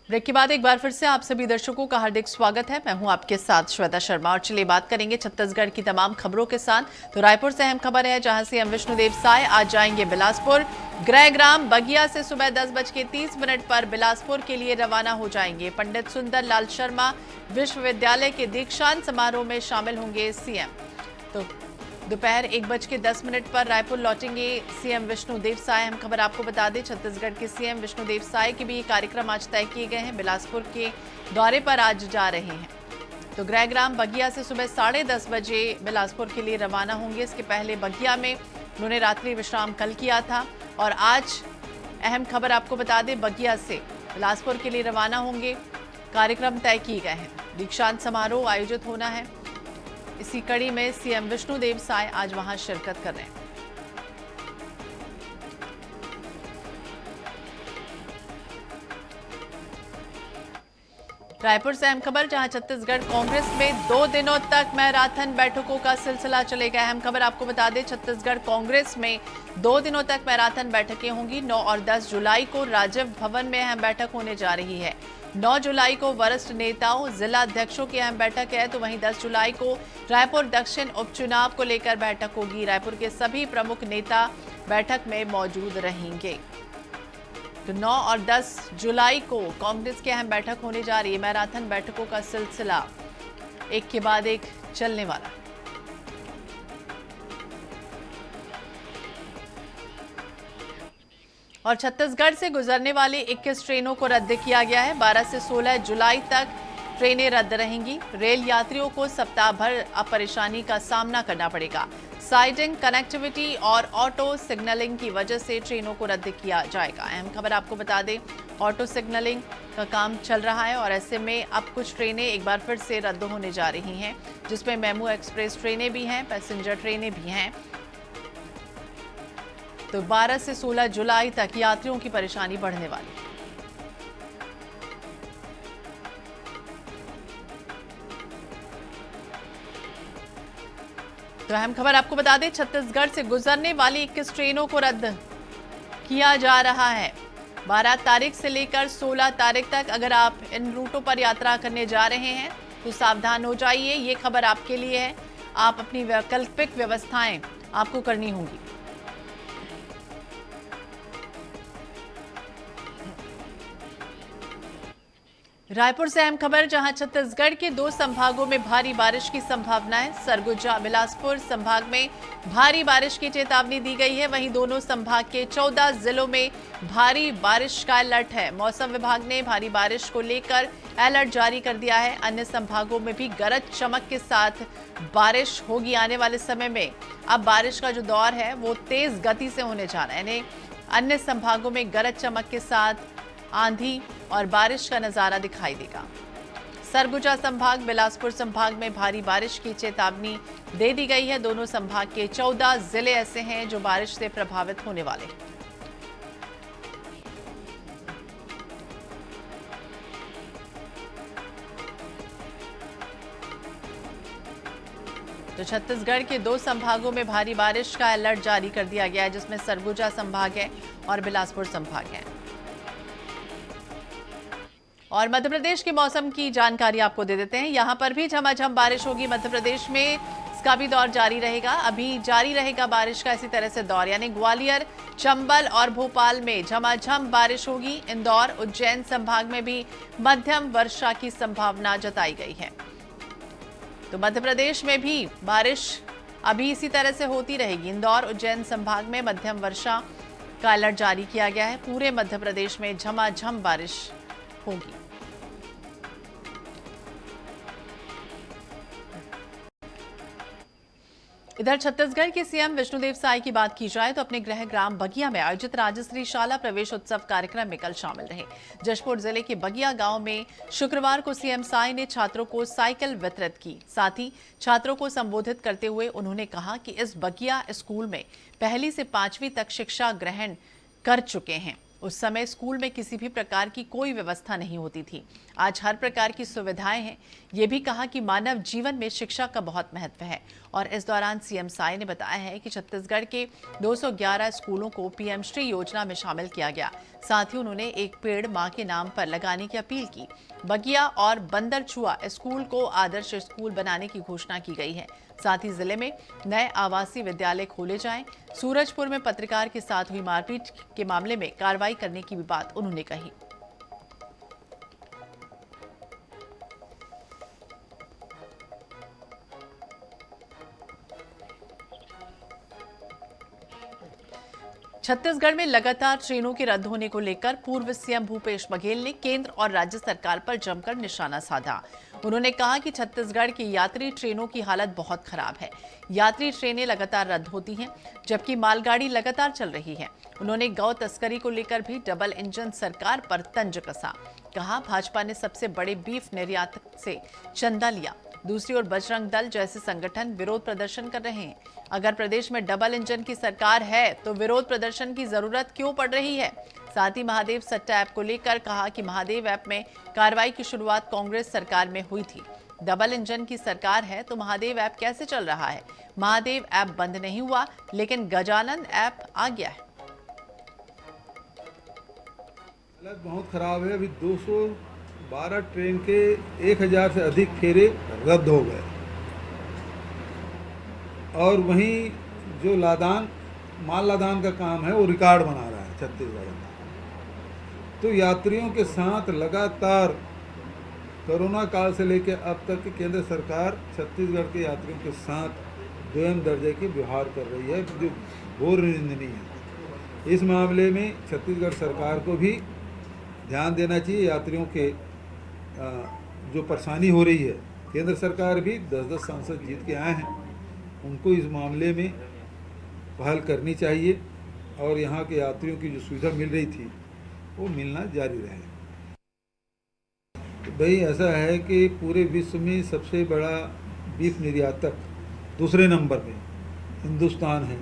Break के बाद एक बार फिर से आप सभी दर्शकों का हार्दिक स्वागत है। मैं हूं आपके साथ श्वेता शर्मा और चलिए बात करेंगे छत्तीसगढ़ की तमाम खबरों के साथ। तो रायपुर से अहम खबर है जहां सीएम विष्णुदेव साय आज जाएंगे बिलासपुर। गृहग्राम बगिया से सुबह 10:30 पर बिलासपुर के लिए रवाना हो जाएंगे। पंडित सुंदर लाल शर्मा विश्वविद्यालय के दीक्षांत समारोह में शामिल होंगे सीएम। तो दोपहर 1:10 पर रायपुर लौटेंगे सीएम विष्णुदेव साय। हम खबर आपको बता दें, छत्तीसगढ़ के सीएम विष्णुदेव साय के भी कार्यक्रम आज तय किए गए हैं। बिलासपुर के दौरे पर आज जा रहे हैं। तो गृहग्राम बगिया से सुबह 10:30 बजे बिलासपुर के लिए रवाना होंगे। इसके पहले बगिया में उन्होंने रात्रि विश्राम कल किया था और आज अहम खबर आपको बता दें, बगिया से बिलासपुर के लिए रवाना होंगे। कार्यक्रम तय किए गए हैं। दीक्षांत समारोह आयोजित होना है। इसी कड़ी में सीएम विष्णुदेव साय आज वहां शिरकत कर रहे हैं। रायपुर से अहम खबर जहां छत्तीसगढ़ कांग्रेस में 2 दिनों तक मैराथन बैठकों का सिलसिला चलेगा। अहम खबर आपको बता दें, छत्तीसगढ़ कांग्रेस में 2 दिनों तक मैराथन बैठकें होंगी। 9 और 10 जुलाई को राजीव भवन में अहम बैठक होने जा रही है। 9 जुलाई को वरिष्ठ नेताओं जिला अध्यक्षों की अहम बैठक है, तो वहीं 10 जुलाई को रायपुर दक्षिण उपचुनाव को लेकर बैठक होगी। रायपुर के सभी प्रमुख नेता बैठक में मौजूद रहेंगे। तो 9 और 10 जुलाई को कांग्रेस की अहम बैठक होने जा रही है। मैराथन बैठकों का सिलसिला एक के बाद एक चलने वाला। और छत्तीसगढ़ से गुजरने वाली 21 ट्रेनों को रद्द किया गया है। 12 से 16 जुलाई तक ट्रेनें रद्द रहेंगी। रेल यात्रियों को सप्ताह भर अब परेशानी का सामना करना पड़ेगा। साइडिंग, कनेक्टिविटी और ऑटो सिग्नलिंग की वजह से ट्रेनों को रद्द किया जाएगा। अहम खबर आपको बता दें, ऑटो सिग्नलिंग का काम चल रहा है और ऐसे में अब कुछ ट्रेनें एक बार फिर से रद्द होने जा रही हैं, जिसमें मेमू एक्सप्रेस ट्रेनें भी हैं, पैसेंजर ट्रेनें भी हैं। तो 12 से 16 जुलाई तक यात्रियों की परेशानी बढ़ने वाली है। तो अहम खबर आपको बता दें, छत्तीसगढ़ से गुजरने वाली 21 ट्रेनों को रद्द किया जा रहा है। 12 तारीख से लेकर 16 तारीख तक अगर आप इन रूटों पर यात्रा करने जा रहे हैं तो सावधान हो जाइए। ये खबर आपके लिए है। आप अपनी वैकल्पिक व्यवस्थाएं आपको करनी होंगी। रायपुर से अहम खबर जहां छत्तीसगढ़ के 2 संभागों में भारी बारिश की संभावना है। सरगुजा बिलासपुर संभाग में भारी बारिश की चेतावनी दी गई है। वहीं दोनों संभाग के 14 जिलों में भारी बारिश का अलर्ट है। मौसम विभाग ने भारी बारिश को लेकर अलर्ट जारी कर दिया है। अन्य संभागों में भी गरज चमक के साथ बारिश होगी आने वाले समय में। अब बारिश का जो दौर है वो तेज गति से होने जा रहा है। यानी अन्य संभागों में गरज चमक के साथ आंधी और बारिश का नजारा दिखाई देगा। सरगुजा संभाग, बिलासपुर संभाग में भारी बारिश की चेतावनी दे दी गई है। दोनों संभाग के 14 जिले ऐसे हैं जो बारिश से प्रभावित होने वाले हैं। तो छत्तीसगढ़ के 2 संभागों में भारी बारिश का अलर्ट जारी कर दिया गया है, जिसमें सरगुजा संभाग है और बिलासपुर संभाग है। और मध्य प्रदेश के मौसम की जानकारी आपको दे देते हैं। यहां पर भी झमाझम बारिश होगी। मध्य प्रदेश में इसका भी दौर जारी रहेगा। अभी जारी रहेगा बारिश का इसी तरह से दौर, यानी ग्वालियर, चंबल और भोपाल में झमाझम बारिश होगी। इंदौर, उज्जैन संभाग में भी मध्यम वर्षा की संभावना जताई गई है। तो मध्य प्रदेश में भी बारिश अभी इसी तरह से होती रहेगी। इंदौर, उज्जैन संभाग में मध्यम वर्षा का अलर्ट जारी किया गया है। पूरे मध्य प्रदेश में झमाझम बारिश होगी। इधर छत्तीसगढ़ के सीएम विष्णुदेव साय की बात की जाए तो अपने गृह ग्राम बगिया में आयोजित राजश्री शाला प्रवेश उत्सव कार्यक्रम में कल शामिल रहे। जशपुर जिले के बगिया गांव में शुक्रवार को सीएम साय ने छात्रों को साइकिल वितरित की। साथ ही छात्रों को संबोधित करते हुए उन्होंने कहा कि इस बगिया स्कूल में 1ली से 5वीं तक शिक्षा ग्रहण कर चुके हैं। उस समय स्कूल में किसी भी प्रकार की कोई व्यवस्था नहीं होती थी। आज हर प्रकार की सुविधाएं हैं। ये भी कहा कि मानव जीवन में शिक्षा का बहुत महत्व है। और इस दौरान सीएम साय ने बताया है कि छत्तीसगढ़ के 211 स्कूलों को पीएम श्री योजना में शामिल किया गया। साथ ही उन्होंने एक पेड़ मां के नाम पर लगाने की अपील की। बगिया और बंदरछुआ स्कूल को आदर्श स्कूल बनाने की घोषणा की गई है। साथ ही जिले में नए आवासीय विद्यालय खोले जाएं। सूरजपुर में पत्रकार के साथ हुई मारपीट के मामले में कार्रवाई करने की भी बात उन्होंने कही। छत्तीसगढ़ में लगातार ट्रेनों के रद्द होने को लेकर पूर्व सीएम भूपेश बघेल ने केंद्र और राज्य सरकार पर जमकर निशाना साधा। उन्होंने कहा कि छत्तीसगढ़ की यात्री ट्रेनों की हालत बहुत खराब है। यात्री ट्रेनें लगातार रद्द होती हैं, जबकि मालगाड़ी लगातार चल रही है। उन्होंने गौ तस्करी को लेकर भी डबल इंजन सरकार पर तंज कसा। कहा, भाजपा ने सबसे बड़े बीफ निर्यातक से चंदा लिया। दूसरी ओर बजरंग दल जैसे संगठन विरोध प्रदर्शन कर रहे हैं। अगर प्रदेश में डबल इंजन की सरकार है तो विरोध प्रदर्शन की जरूरत क्यों पड़ रही है? साथ ही महादेव सट्टा ऐप को लेकर कहा कि महादेव ऐप में कार्रवाई की शुरुआत कांग्रेस सरकार में हुई थी। डबल इंजन की सरकार है तो महादेव ऐप कैसे चल रहा है? महादेव ऐप बंद नहीं हुआ, लेकिन गजानन ऐप आ गया है। हालत बहुत खराब है। अभी 212 ट्रेन के 1000 से अधिक फेरे रद्द हो गए और वहीं जो माल लादान का काम है वो रिकॉर्ड बना रहा है छत्तीसगढ़ में। तो यात्रियों के साथ लगातार कोरोना काल से लेकर अब तक केंद्र सरकार छत्तीसगढ़ के यात्रियों के साथ दोयम दर्जे की व्यवहार कर रही है, जो घोर निंदनीय है। इस मामले में छत्तीसगढ़ सरकार को भी ध्यान देना चाहिए। यात्रियों के जो परेशानी हो रही है, केंद्र सरकार भी 10-10 सांसद जीत के आए हैं, उनको इस मामले में पहल करनी चाहिए और यहाँ के यात्रियों की जो सुविधा मिल रही थी वो मिलना जारी रहे। तो भाई ऐसा है कि पूरे विश्व में सबसे बड़ा बीफ निर्यातक दूसरे नंबर पे हिंदुस्तान है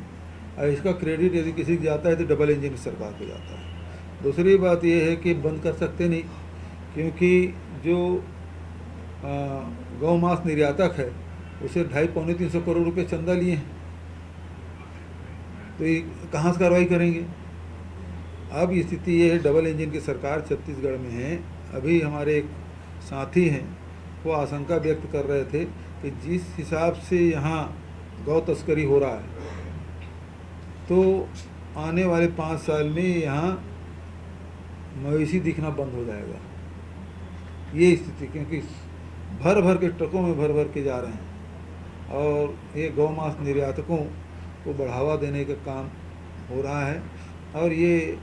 और इसका क्रेडिट यदि किसी को जाता है तो डबल इंजन सरकार को जाता है। दूसरी बात यह है कि बंद कर सकते नहीं, क्योंकि जो गौ मांस निर्यातक है उसे 250-300 करोड़ रुपए चंदा लिए हैं, तो ये कहाँ से कार्रवाई करेंगे? अब स्थिति ये है, डबल इंजन की सरकार छत्तीसगढ़ में है। अभी हमारे एक साथी हैं, वो आशंका व्यक्त कर रहे थे कि जिस हिसाब से यहाँ गौ तस्करी हो रहा है तो आने वाले 5 साल में यहाँ मवेशी दिखना बंद हो जाएगा। ये स्थिति, क्योंकि भर भर के ट्रकों में भर के जा रहे हैं और ये गौ मांस निर्यातकों को बढ़ावा देने का काम हो रहा है और ये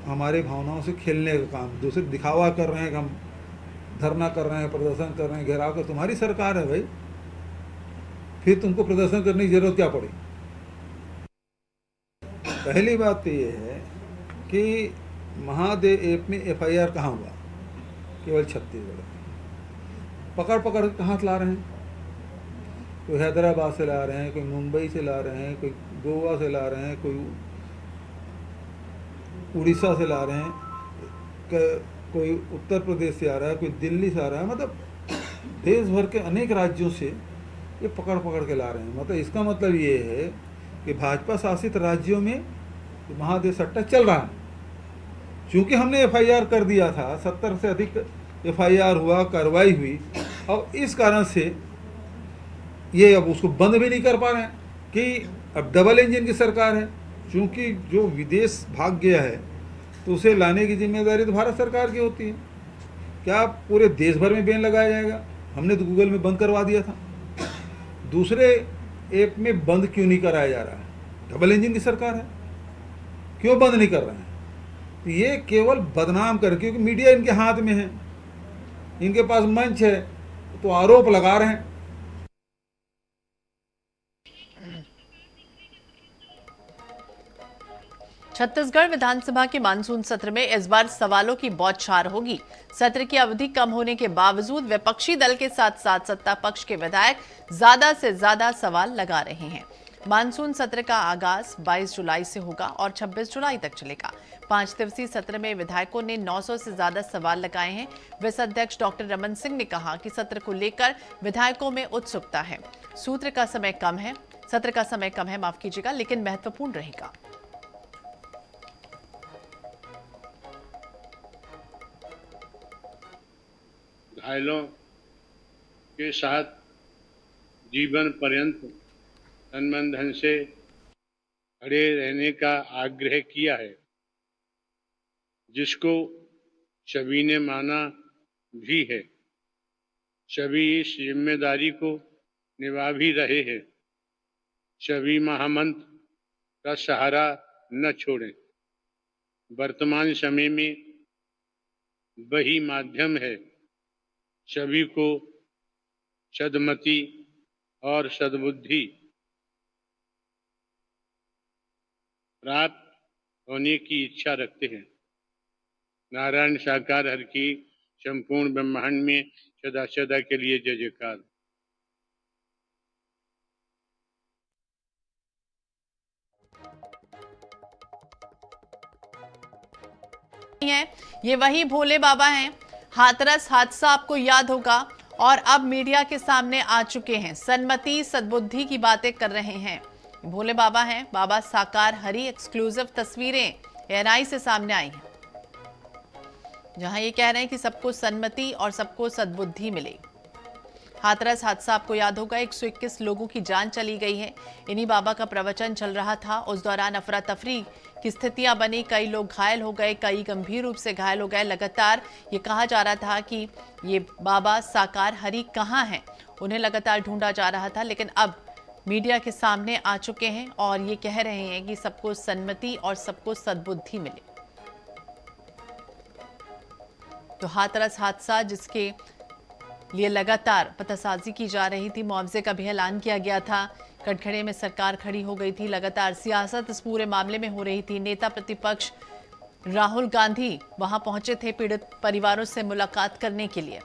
हमारे भावनाओं से खेलने का काम, दूसरे दिखावा कर रहे हैं कि हम धरना कर रहे हैं, प्रदर्शन कर रहे हैं, घेराव कर। तुम्हारी सरकार है भाई, फिर तुमको प्रदर्शन करने की जरूरत क्या पड़ी? पहली बात तो ये है कि महादेव ऐप में FIR कहाँ हुआ? केवल छत्तीसगढ़। पकड़ कहाँ से ला रहे हैं? कोई हैदराबाद से ला रहे हैं, कोई मुंबई से ला रहे हैं, कोई गोवा से ला रहे हैं, कोई उड़ीसा से ला रहे हैं, कोई उत्तर प्रदेश से आ रहा है, कोई दिल्ली से आ रहा है। मतलब देश भर के अनेक राज्यों से ये पकड़ के ला रहे हैं। मतलब इसका मतलब ये है कि भाजपा शासित राज्यों में महादेव सट्टा चल रहा है। चूँकि हमने FIR कर दिया था, 70 से अधिक FIR हुआ, कार्रवाई हुई, और इस कारण से ये अब उसको बंद भी नहीं कर पा रहे हैं कि अब डबल इंजन की सरकार है। चूँकि जो विदेश भाग गया है तो उसे लाने की जिम्मेदारी तो भारत सरकार की होती है। क्या पूरे देश भर में बैन लगाया जाएगा? हमने तो गूगल में बंद करवा दिया था। दूसरे ऐप में बंद क्यों नहीं कराया जा रहा है? डबल इंजन की सरकार है, क्यों बंद नहीं कर रहे हैं? तो ये केवल बदनाम कर, क्योंकि मीडिया इनके हाथ में है, इनके पास मंच है, तो आरोप लगा रहे हैं। छत्तीसगढ़ विधानसभा के मानसून सत्र में इस बार सवालों की बौछार होगी। सत्र की अवधि कम होने के बावजूद विपक्षी दल के साथ साथ सत्ता पक्ष के विधायक ज्यादा से ज्यादा सवाल लगा रहे हैं। मानसून सत्र का आगाज 22 जुलाई से होगा और 26 जुलाई तक चलेगा। 5 दिवसीय सत्र में विधायकों ने 900 से ज्यादा सवाल लगाए हैं। विस अध्यक्ष डॉक्टर रमन सिंह ने कहा कि सत्र को लेकर विधायकों में उत्सुकता है। सत्र का समय कम है, माफ कीजिएगा, लेकिन महत्वपूर्ण रहेगा। घायलों के साथ जीवन पर्यंत संबंधन से खड़े रहने का आग्रह किया है, जिसको सभी ने माना भी है। सभी इस जिम्मेदारी को निभा भी रहे हैं। सभी महामंत्र का सहारा न छोड़ें। वर्तमान समय में वही माध्यम है सभी को सद्मति और सद्बुद्धि प्राप्त होने की इच्छा रखते हैं। नारायण साकार हर की संपूर्ण ब्रह्मांड में सदा सदा के लिए जय जयकार। ये वही भोले बाबा हैं। हाथरस हादसा आपको याद होगा और अब मीडिया के सामने आ चुके हैं। सन्मति सद्बुद्धि की बातें कर रहे हैं। भोले बाबा हैं, बाबा साकार हरि। एक्सक्लूसिव तस्वीरें एएनआई से सामने आई हैं, जहां ये कह रहे हैं कि सबको सन्मति और सबको सद्बुद्धि मिले। हाथरस हादसा आपको याद होगा, 121 लोगों की जान चली गई है। इन्हीं बाबा का प्रवचन चल रहा था। उस दौरान अफरा तफरी की स्थितियां बनी। कई लोग घायल हो गए, कई गंभीर रूप से घायल हो गए। लगातार ये कहा जा रहा था कि ये बाबा साकार हरि कहाँ हैं, उन्हें लगातार ढूंढा जा रहा था। लेकिन अब मीडिया के सामने आ चुके हैं और ये कह रहे हैं कि सबको सन्मति और सबको सद्बुद्धि मिले। तो हाथरस हादसा जिसके लिए लगातार पतासाजी की जा रही थी, मुआवजे का भी ऐलान किया गया था। कटघरे में सरकार खड़ी हो गई थी। लगातार सियासत इस पूरे मामले में हो रही थी। नेता प्रतिपक्ष राहुल गांधी वहां पहुंचे थे पीड़ित परिवारों से मुलाकात करने के लिए।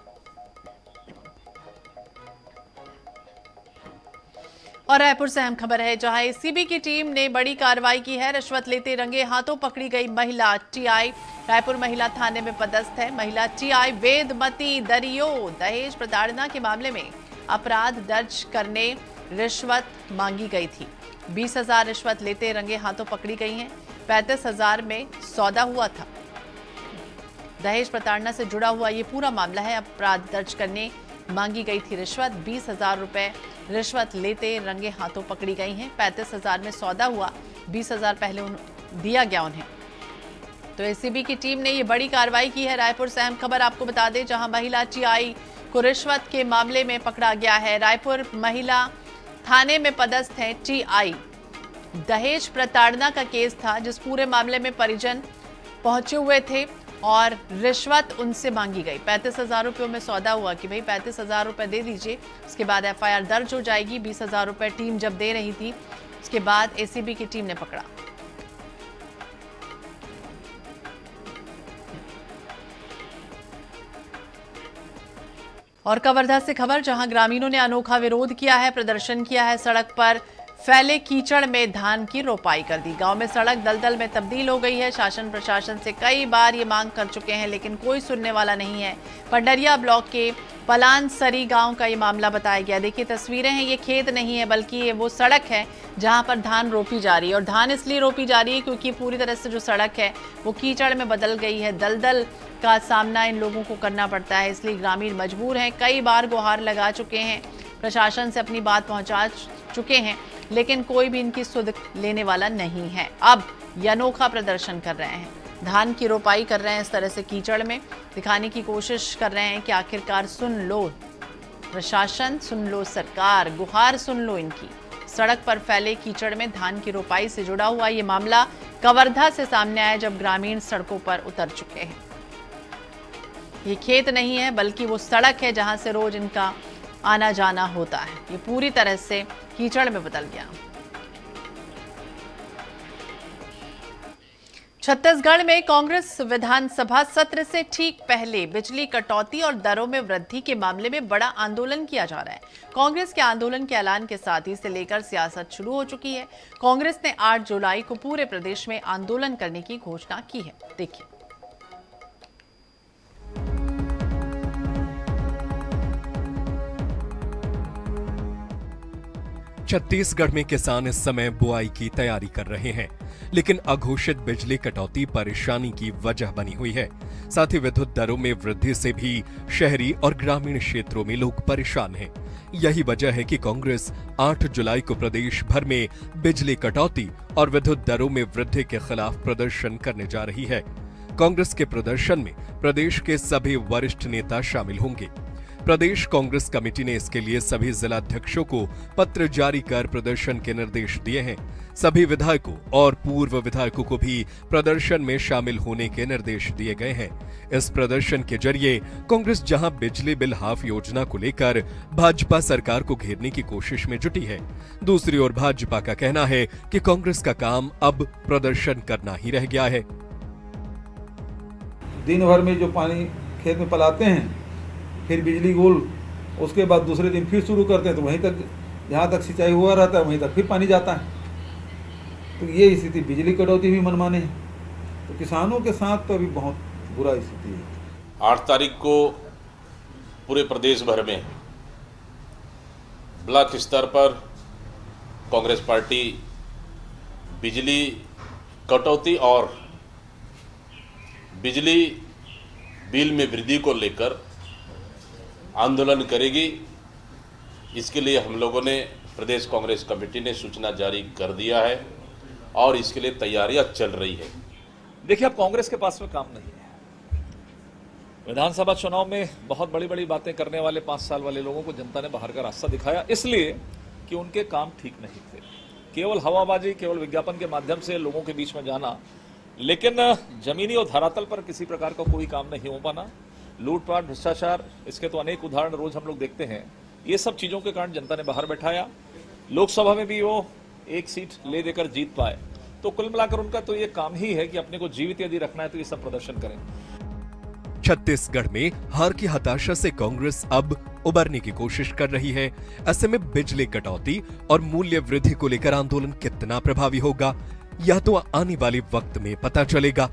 और रायपुर से अहम खबर है, जहां एसीबी की टीम ने बड़ी कार्रवाई की है। रिश्वत लेते रंगे हाथों पकड़ी गई महिला। टीआई रायपुर महिला थाने में पदस्थ है। महिला टीआई वेदमती दरियो दहेज प्रताड़ना के मामले में अपराध दर्ज करने रिश्वत मांगी गई थी। 20,000 रिश्वत लेते रंगे हाथों पकड़ी गई हैं। 35,000 में सौदा हुआ था। दहेज प्रताड़ना से जुड़ा हुआ ये पूरा मामला है। अपराध दर्ज करने मांगी गई थी रिश्वत। 20,000 रुपए रिश्वत लेते रंगे हाथों पकड़ी गई हैं। 35,000 में सौदा हुआ, 20,000 पहले दिया गया उन्हें। तो एसीबी की टीम ने ये बड़ी कार्रवाई की है। रायपुर से अहम खबर आपको बता दें, जहां महिला टीआई को रिश्वत के मामले में पकड़ा गया है। रायपुर महिला थाने में पदस्थ है टीआई। दहेज प्रताड़ना का केस था, जिस पूरे मामले में परिजन पहुंचे हुए थे और रिश्वत उनसे मांगी गई। 35,000 रुपयों में सौदा हुआ कि भाई 35,000 रुपए दे दीजिए, उसके बाद एफआईआर दर्ज हो जाएगी। 20,000 रुपए टीम जब दे रही थी, उसके बाद एसीबी की टीम ने पकड़ा। और कवर्धा से खबर, जहां ग्रामीणों ने अनोखा विरोध किया है, प्रदर्शन किया है। सड़क पर फैले कीचड़ में धान की रोपाई कर दी। गांव में सड़क दलदल में तब्दील हो गई है। शासन प्रशासन से कई बार ये मांग कर चुके हैं, लेकिन कोई सुनने वाला नहीं है। पंडरिया ब्लॉक के पलानसरी गांव का ये मामला बताया गया। देखिए तस्वीरें हैं, ये खेत नहीं है बल्कि ये वो सड़क है जहां पर धान रोपी जा रही है। और धान इसलिए रोपी जा रही है क्योंकि पूरी तरह से जो सड़क है वो कीचड़ में बदल गई है। दलदल का सामना इन लोगों को करना पड़ता है, इसलिए ग्रामीण मजबूर हैं। कई बार गुहार लगा चुके हैं, प्रशासन से अपनी बात पहुंचा चुके हैं, लेकिन कोई भी इनकी सुध लेने वाला नहीं है। अब ये अनोखा प्रदर्शन कर रहे हैं, धान की रोपाई कर रहे हैं इस तरह से कीचड़ में, दिखाने की कोशिश कर रहे हैं कि आखिरकार सुन लो प्रशासन, सुन लो सरकार, गुहार सुन लो इनकी। सड़क पर फैले कीचड़ में धान की रोपाई से जुड़ा हुआ ये मामला कवर्धा से सामने आया, जब ग्रामीण सड़कों पर उतर चुके हैं। ये खेत नहीं है बल्कि वो सड़क है जहां से रोज इनका आना जाना होता है। ये पूरी तरह से कीचड़ में बदल गया। छत्तीसगढ़ में कांग्रेस विधानसभा सत्र से ठीक पहले बिजली कटौती और दरों में वृद्धि के मामले में बड़ा आंदोलन किया जा रहा है। कांग्रेस के आंदोलन के ऐलान के साथ ही इसे लेकर सियासत शुरू हो चुकी है। कांग्रेस ने 8 जुलाई को पूरे प्रदेश में आंदोलन करने की घोषणा की है। देखिए। छत्तीसगढ़ में किसान इस समय बुआई की तैयारी कर रहे हैं, लेकिन अघोषित बिजली कटौती परेशानी की वजह बनी हुई है। साथ ही विद्युत दरों में वृद्धि से भी शहरी और ग्रामीण क्षेत्रों में लोग परेशान हैं। यही वजह है कि कांग्रेस 8 जुलाई को प्रदेश भर में बिजली कटौती और विद्युत दरों में वृद्धि के खिलाफ प्रदर्शन करने जा रही है। कांग्रेस के प्रदर्शन में प्रदेश के सभी वरिष्ठ नेता शामिल होंगे। प्रदेश कांग्रेस कमेटी ने इसके लिए सभी जिलाध्यक्षों को पत्र जारी कर प्रदर्शन के निर्देश दिए हैं। सभी विधायकों और पूर्व विधायकों को भी प्रदर्शन में शामिल होने के निर्देश दिए गए हैं। इस प्रदर्शन के जरिए कांग्रेस जहां बिजली बिल हाफ योजना को लेकर भाजपा सरकार को घेरने की कोशिश में जुटी है, दूसरी ओर भाजपा का कहना है कि कांग्रेस का काम अब प्रदर्शन करना ही रह गया है। दिन भर में जो पानी खेत में पलाते हैं, फिर बिजली गोल, उसके बाद दूसरे दिन फिर शुरू करते हैं, तो वहीं तक जहाँ तक सिंचाई हुआ रहता है वहीं तक फिर पानी जाता है। तो ये स्थिति, बिजली कटौती भी मनमाने है, तो किसानों के साथ तो अभी बहुत बुरा स्थिति है। 8 तारीख को पूरे प्रदेश भर में ब्लॉक स्तर पर कांग्रेस पार्टी बिजली कटौती और बिजली बिल में वृद्धि को लेकर आंदोलन करेगी। इसके लिए हम लोगों ने प्रदेश कांग्रेस कमेटी ने सूचना जारी कर दिया है और इसके लिए तैयारियां चल रही है। देखिए, अब कांग्रेस के पास में काम नहीं है। विधानसभा चुनाव में बहुत बड़ी बड़ी बातें करने वाले 5 साल वाले लोगों को जनता ने बाहर का रास्ता दिखाया, इसलिए कि उनके काम ठीक नहीं थे। केवल हवाबाजी, केवल विज्ञापन के माध्यम से लोगों के बीच में जाना, लेकिन जमीनी और धरातल पर किसी प्रकार का कोई काम नहीं हो पाना। लूटपाट, भ्रष्टाचार, इसके तो अनेक उदाहरण रोज हम लोग देखते हैं। ये सब चीजों के कारण जनता ने बाहर बैठाया। लोकसभा में भी वो 1 सीट ले देकर जीत पाए। तो कुल मिलाकर उनका तो ये काम ही है कि अपने को जीवित यदि रखना है तो ये सब प्रदर्शन करें। छत्तीसगढ़ में हार की हताशा से कांग्रेस अब उबरने की कोशिश कर रही है। ऐसे में बिजली कटौती और मूल्य वृद्धि को लेकर आंदोलन कितना प्रभावी होगा, यह तो आने वाले वक्त में पता चलेगा।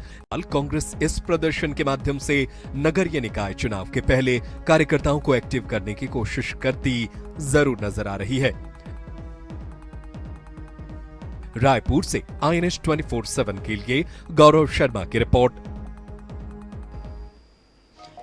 कांग्रेस इस प्रदर्शन के माध्यम से नगरीय निकाय चुनाव के पहले कार्यकर्ताओं को एक्टिव करने की कोशिश करती जरूर नजर आ रही है। रायपुर से INS 24/7 के लिए गौरव शर्मा की रिपोर्ट।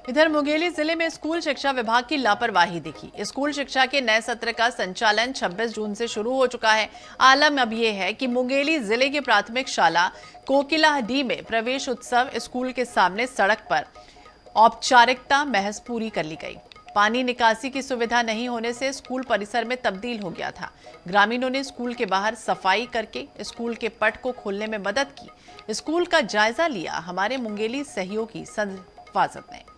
इधर मुंगेली जिले में स्कूल शिक्षा विभाग की लापरवाही दिखी। स्कूल शिक्षा के नए सत्र का संचालन 26 जून से शुरू हो चुका है। आलम अब यह है कि मुंगेली जिले की प्राथमिक शाला कोकिलाडी में प्रवेश उत्सव स्कूल के सामने सड़क पर औपचारिकता महज पूरी कर ली गई। पानी निकासी की सुविधा नहीं होने से स्कूल परिसर में तब्दील हो गया था। ग्रामीणों ने स्कूल के बाहर सफाई करके स्कूल के पट को खोलने में मदद की। स्कूल का जायजा लिया हमारे मुंगेली सहयोगी संवाददाता ने।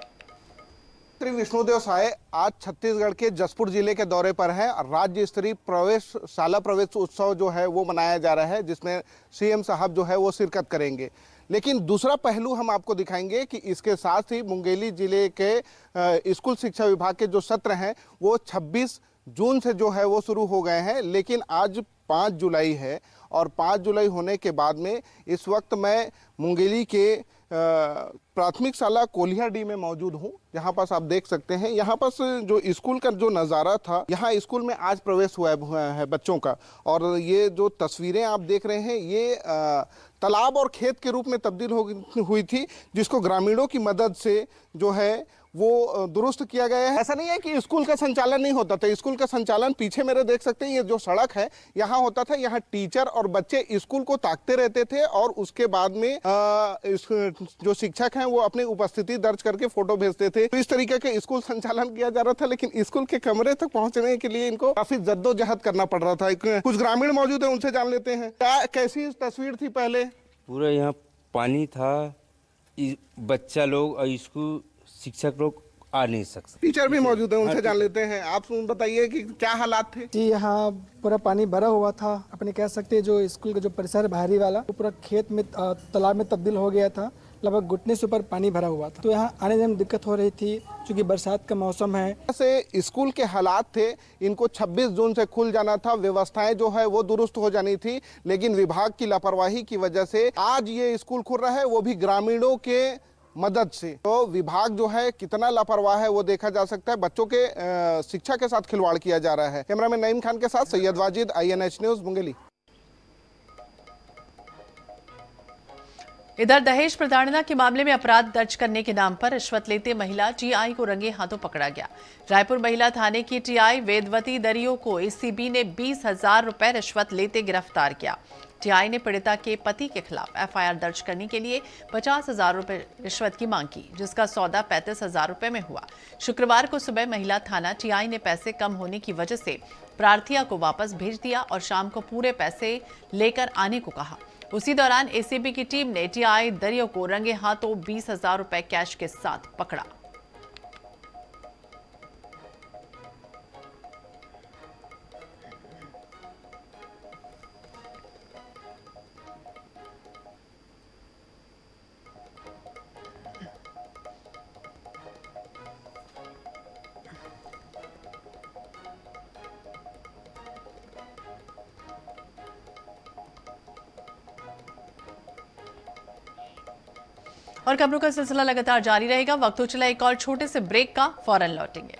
श्री विष्णुदेव साय आज छत्तीसगढ़ के जसपुर जिले के दौरे पर हैं। राज्य स्तरीय शाला प्रवेश उत्सव जो है वो मनाया जा रहा है, जिसमें CM साहब जो है वो शिरकत करेंगे। लेकिन दूसरा पहलू हम आपको दिखाएंगे कि इसके साथ ही मुंगेली जिले के स्कूल शिक्षा विभाग के जो सत्र हैं वो 26 जून से जो है वो शुरू हो गए हैं। लेकिन आज 5 जुलाई है और 5 जुलाई होने के बाद में इस वक्त मैं मुंगेली के प्राथमिक शाला कोलियाडी में मौजूद हूँ, जहाँ पास आप देख सकते हैं यहाँ पास जो स्कूल का जो नज़ारा था, यहाँ स्कूल में आज प्रवेश हुआ है बच्चों का। और ये जो तस्वीरें आप देख रहे हैं ये तालाब और खेत के रूप में तब्दील हुई थी, जिसको ग्रामीणों की मदद से जो है वो दुरुस्त किया गया है। ऐसा नहीं है कि स्कूल का संचालन नहीं होता था। स्कूल का संचालन पीछे मेरे देख सकते हैं, ये जो सड़क है यहाँ होता था। यहाँ टीचर और बच्चे स्कूल को ताकते रहते थे और उसके बाद में जो शिक्षक हैं वो अपनी उपस्थिति दर्ज करके फोटो भेजते थे। तो इस तरीके के स्कूल संचालन किया जा रहा था। लेकिन स्कूल के कमरे तक पहुंचने के लिए इनको काफी जद्दोजहद करना पड़ रहा था। कुछ ग्रामीण मौजूद है, उनसे जान लेते हैं कैसी तस्वीर थी पहले। पूरा यहाँ पानी था, बच्चा लोग और स्कूल शिक्षक लोग आ नहीं सकता। टीचर भी मौजूद है, उनसे जान लेते हैं। आप बताइए कि क्या हालात थे? जी यहाँ पूरा पानी भरा हुआ था। अपने कह सकते हैं जो स्कूल का जो परिसर है बाहरी वाला, वो पूरा खेत में तालाब में तब्दील हो गया था। लगभग घुटने से ऊपर पानी भरा हुआ था, तो यहाँ आने जाने में दिक्कत हो रही थी क्योंकि बरसात का मौसम है। ऐसे स्कूल के हालात थे, इनको 26 जून से खुल जाना था, व्यवस्थाएं जो है वो दुरुस्त हो जानी थी, लेकिन विभाग की लापरवाही की वजह से आज ये स्कूल खुल रहा है, वो भी ग्रामीणों के मदद से। तो विभाग जो है कितना लापरवाह है वो देखा जा सकता है। बच्चों के शिक्षा के साथ खिलवाड़ किया जा रहा है। कैमरामैन नईम खान के साथ सैयद वाजिद, INH न्यूज, मुंगेली। इधर दहेज प्रताड़ना के मामले में अपराध दर्ज करने के नाम पर रिश्वत लेते महिला टीआई को रंगे हाथों पकड़ा गया। रायपुर महिला थाने की टीआई वेदवती दरियो को एसीबी ने 20,000 रुपए रिश्वत लेते गिरफ्तार किया। टीआई ने पीड़िता के पति के खिलाफ एफआईआर दर्ज करने के लिए 50,000 रुपए रिश्वत की मांग की, जिसका सौदा 35,000 रुपए में हुआ। शुक्रवार को सुबह महिला थाना टीआई ने पैसे कम होने की वजह से प्रार्थिया को वापस भेज दिया और शाम को पूरे पैसे लेकर आने को कहा। उसी दौरान एसीबी की टीम ने टीआई दरियो को रंगे हाथों 20,000 रुपए कैश के साथ पकड़ा। और खबरों का सिलसिला लगातार जारी रहेगा। वक्त हो चला एक और छोटे से ब्रेक का, फौरन लौटेंगे।